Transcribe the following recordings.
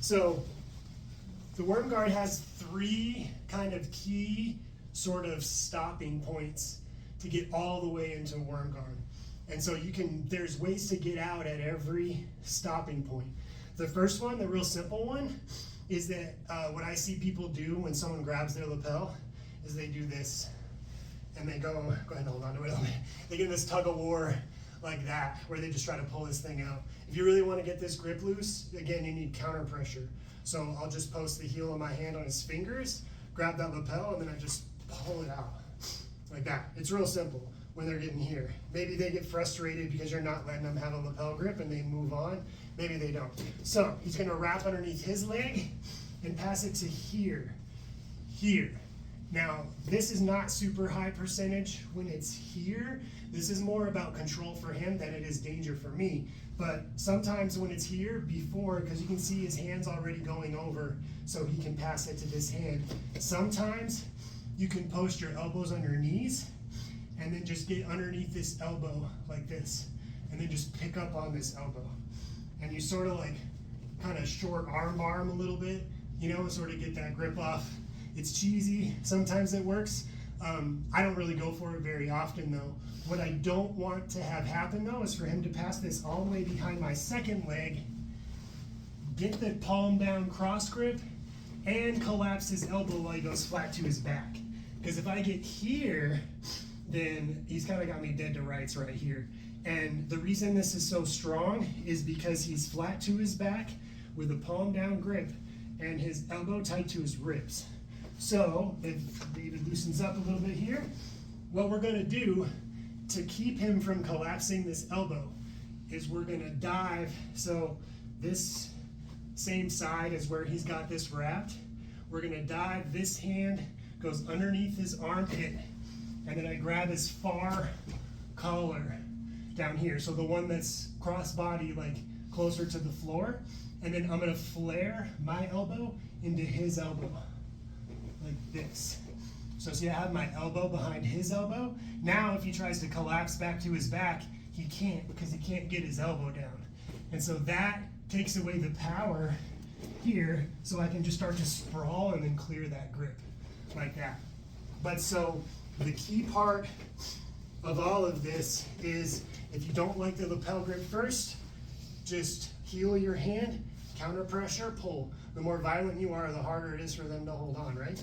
So the worm guard has three kind of key sort of stopping points to get all the way into worm guard. And so there's ways to get out at every stopping point. The first one, the real simple one, is that what I see people do when someone grabs their lapel is they do this. And they go ahead and hold on to it. They get in this tug of war like that, where they just try to pull this thing out. If you really want to get this grip loose, again, you need counter pressure. So I'll just post the heel of my hand on his fingers, grab that lapel, and then I just pull it out like that. It's real simple when they're getting here. Maybe they get frustrated because you're not letting them have a lapel grip and they move on. Maybe they don't. So he's gonna wrap underneath his leg and pass it to here. Now, this is not super high percentage when it's here. This is more about control for him than it is danger for me. But sometimes when it's here, because you can see his hand's already going over, so he can pass it to this hand. Sometimes you can post your elbows on your knees and then just get underneath this elbow like this, and then just pick up on this elbow. And you sort of like kind of short arm bar him a little bit, sort of get that grip off. It's cheesy, sometimes it works. I don't really go for it very often though. What I don't want to have happen though is for him to pass this all the way behind my second leg, get the palm down cross grip, and collapse his elbow while he goes flat to his back. Because if I get here, then he's kind of got me dead to rights right here. And the reason this is so strong is because he's flat to his back with a palm down grip and his elbow tight to his ribs. So if David loosens up a little bit here, what we're gonna do to keep him from collapsing this elbow is we're gonna dive. So this same side is where he's got this wrapped. We're gonna dive, this hand goes underneath his armpit, and then I grab his far collar down here. So the one that's cross body, like closer to the floor. And then I'm gonna flare my elbow into his elbow, like this. So see, I have my elbow behind his elbow. Now if he tries to collapse back to his back, he can't, because he can't get his elbow down. And so that takes away the power here, so I can just start to sprawl and then clear that grip, like that. But so the key part of all of this is, if you don't like the lapel grip first, just heel your hand, counter pressure, pull. The more violent you are, the harder it is for them to hold on, right?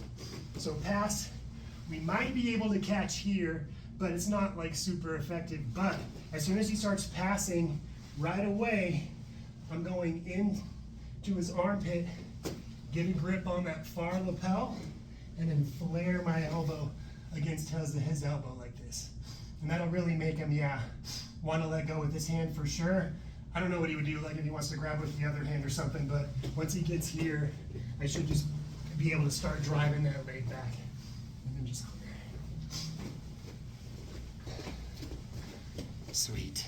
So pass, we might be able to catch here, but it's not like super effective. But as soon as he starts passing, right away, I'm going into his armpit, get a grip on that far lapel, and then flare my elbow against his elbow like this. And that'll really make him, want to let go with this hand for sure. I don't know what he would do, like if he wants to grab with the other hand or something, but once he gets here, I should just be able to start driving that leg back. And then just clear. Sweet.